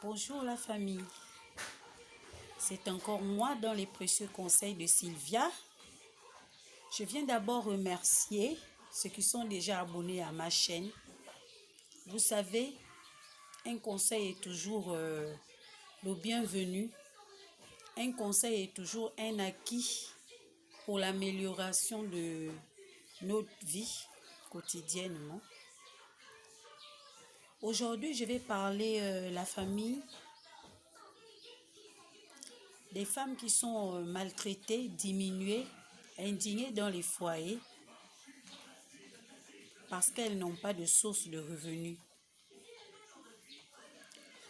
Bonjour la famille, c'est encore moi dans les précieux conseils de Sylvia. Je viens d'abord remercier ceux qui sont déjà abonnés à ma chaîne. Vous savez, un conseil est toujours le bienvenu. Un conseil est toujours un acquis pour l'amélioration de notre vie quotidiennement. Aujourd'hui, je vais parler la famille des femmes qui sont maltraitées, diminuées, indignées dans les foyers parce qu'elles n'ont pas de source de revenus.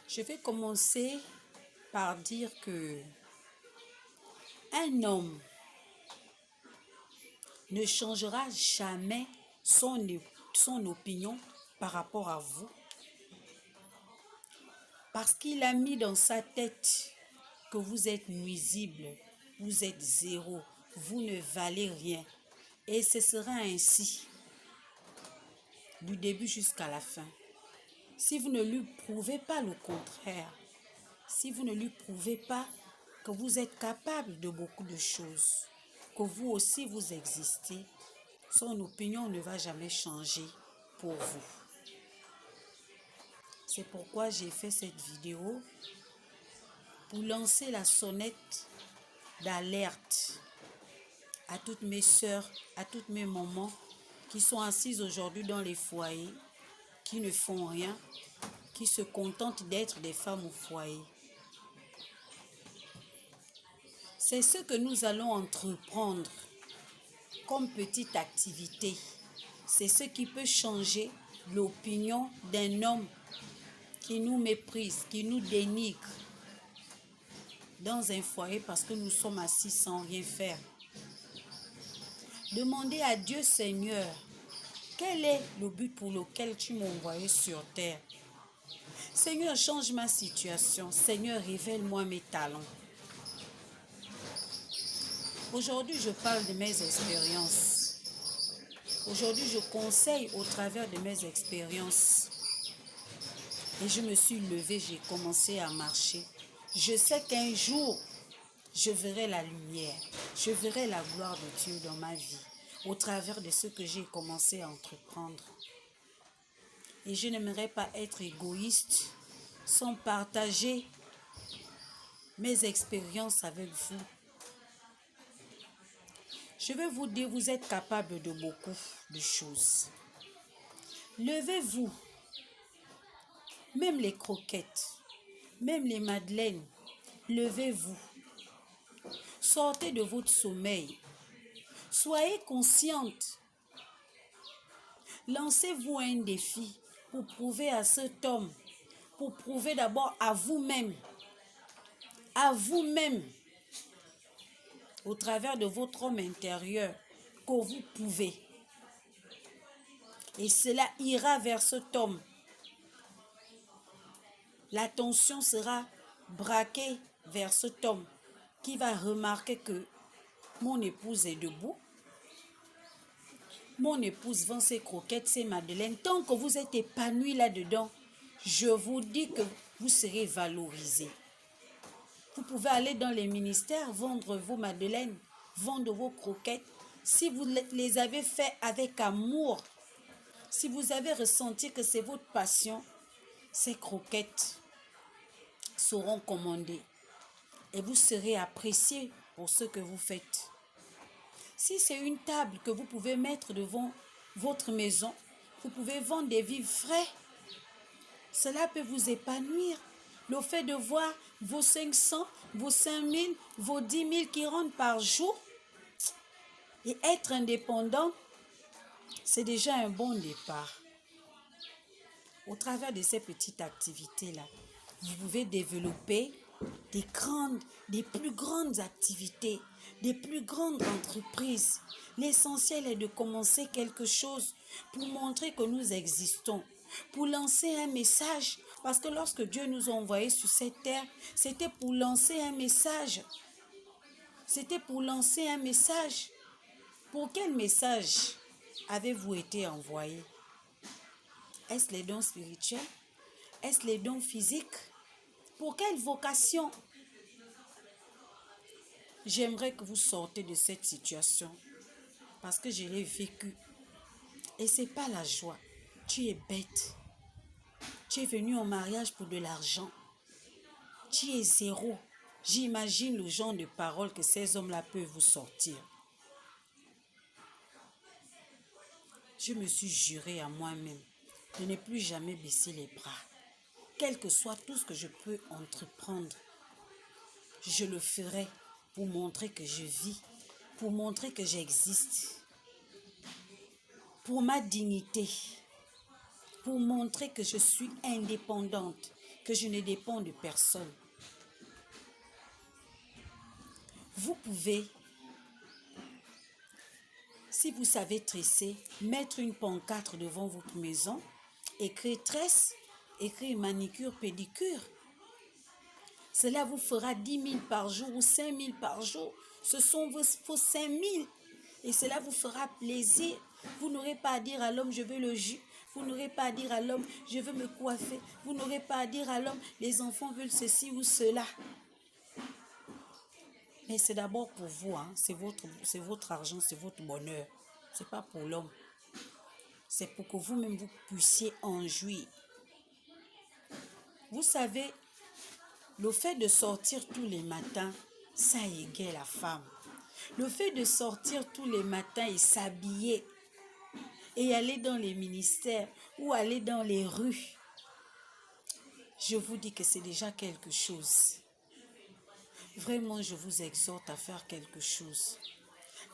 Je vais commencer par dire que un homme ne changera jamais son opinion par rapport à vous parce qu'il a mis dans sa tête que vous êtes nuisible, vous êtes zéro, vous ne valez rien. Et ce sera ainsi du début jusqu'à la fin. Si vous ne lui prouvez pas le contraire, si vous ne lui prouvez pas que vous êtes capable de beaucoup de choses, que vous aussi vous existez, son opinion ne va jamais changer pour vous. C'est pourquoi j'ai fait cette vidéo pour lancer la sonnette d'alerte à toutes mes sœurs, à toutes mes mamans qui sont assises aujourd'hui dans les foyers, qui ne font rien, qui se contentent d'être des femmes au foyer. C'est ce que nous allons entreprendre comme petite activité. C'est ce qui peut changer l'opinion d'un homme qui nous méprise, qui nous dénigre dans un foyer parce que nous sommes assis sans rien faire. Demandez à Dieu, Seigneur, quel est le but pour lequel tu m'as envoyé sur terre? Seigneur, change ma situation. Seigneur, révèle-moi mes talents. Aujourd'hui, je parle de mes expériences. Aujourd'hui, je conseille au travers de mes expériences. Et je me suis levée, j'ai commencé à marcher. Je sais qu'un jour, je verrai la lumière. Je verrai la gloire de Dieu dans ma vie, au travers de ce que j'ai commencé à entreprendre. Et je n'aimerais pas être égoïste sans partager mes expériences avec vous. Je vais vous dire, vous êtes capable de beaucoup de choses. Levez-vous. Même les croquettes, même les madeleines, levez-vous. Sortez de votre sommeil. Soyez consciente. Lancez-vous un défi pour prouver à cet homme, pour prouver d'abord à vous-même, au travers de votre homme intérieur, que vous pouvez. Et cela ira vers cet homme. L'attention sera braquée vers cet homme qui va remarquer que mon épouse est debout. Mon épouse vend ses croquettes, ses madeleines. Tant que vous êtes épanoui là-dedans, je vous dis que vous serez valorisé. Vous pouvez aller dans les ministères, vendre vos madeleines, vendre vos croquettes. Si vous les avez fait avec amour, si vous avez ressenti que c'est votre passion, ces croquettes seront commandées et vous serez apprécié pour ce que vous faites. Si c'est une table que vous pouvez mettre devant votre maison, vous pouvez vendre des vivres frais. Cela peut vous épanouir. Le fait de voir vos 500, vos 5000, vos 10 000 qui rentrent par jour et être indépendant, c'est déjà un bon départ. Au travers de ces petites activités-là, vous pouvez développer des plus grandes activités, des plus grandes entreprises. L'essentiel est de commencer quelque chose pour montrer que nous existons, pour lancer un message. Parce que lorsque Dieu nous a envoyés sur cette terre, c'était pour lancer un message. C'était pour lancer un message. Pour quel message avez-vous été envoyé? Est-ce les dons spirituels? Est-ce les dons physiques? Pour quelle vocation? J'aimerais que vous sortez de cette situation parce que je l'ai vécu. Et ce n'est pas la joie. Tu es bête. Tu es venu au mariage pour de l'argent. Tu es zéro. J'imagine le genre de paroles que ces hommes-là peuvent vous sortir. Je me suis juré à moi-même de ne plus jamais baisser les bras. Quel que soit tout ce que je peux entreprendre, je le ferai pour montrer que je vis, pour montrer que j'existe, pour ma dignité, pour montrer que je suis indépendante, que je ne dépends de personne. Vous pouvez, si vous savez tresser, mettre une pancarte devant votre maison, écrire tresse, écrire manicure, pédicure. Cela vous fera 10 000 par jour ou 5 000 par jour. Ce sont vos 5 000 et cela vous fera plaisir. Vous n'aurez pas à dire à l'homme, je veux le jus. Vous n'aurez pas à dire à l'homme, je veux me coiffer. Vous n'aurez pas à dire à l'homme, les enfants veulent ceci ou cela. Mais c'est d'abord pour vous, hein. C'est votre argent, c'est votre bonheur. Ce n'est pas pour l'homme. C'est pour que vous-même vous puissiez en jouir. Vous savez, le fait de sortir tous les matins, ça égaye la femme. Le fait de sortir tous les matins et s'habiller et aller dans les ministères ou aller dans les rues, je vous dis que c'est déjà quelque chose. Vraiment, je vous exhorte à faire quelque chose.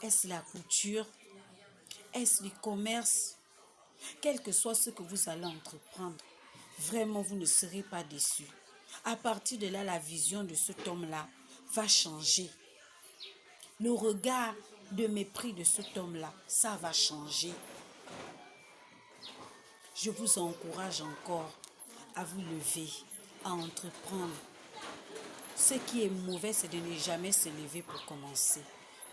Est-ce la couture? Est-ce le commerce? Quel que soit ce que vous allez entreprendre, vraiment, vous ne serez pas déçus. À partir de là, la vision de cet homme-là va changer. Le regard de mépris de cet homme-là, ça va changer. Je vous encourage encore à vous lever, à entreprendre. Ce qui est mauvais, c'est de ne jamais se lever pour commencer.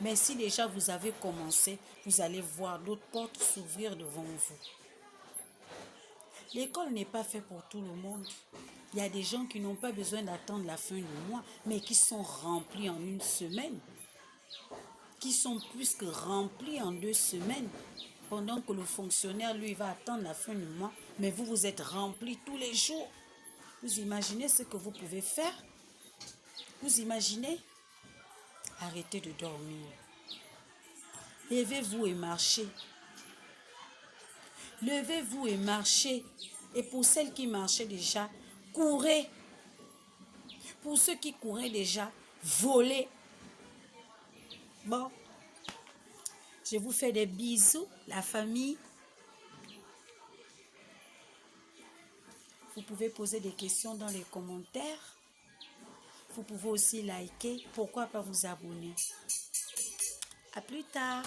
Mais si déjà vous avez commencé, vous allez voir d'autres portes s'ouvrir devant vous. L'école n'est pas faite pour tout le monde. Il y a des gens qui n'ont pas besoin d'attendre la fin du mois, mais qui sont remplis en une semaine. Qui sont plus que remplis en 2 semaines. Pendant que le fonctionnaire, lui, va attendre la fin du mois, mais vous, vous êtes remplis tous les jours. Vous imaginez ce que vous pouvez faire? Vous imaginez? Arrêtez de dormir. Levez-vous et marchez. Levez-vous et marchez. Et pour celles qui marchaient déjà, courez. Pour ceux qui couraient déjà, volez. Bon, je vous fais des bisous, la famille. Vous pouvez poser des questions dans les commentaires. Vous pouvez aussi liker. Pourquoi pas vous abonner? À plus tard.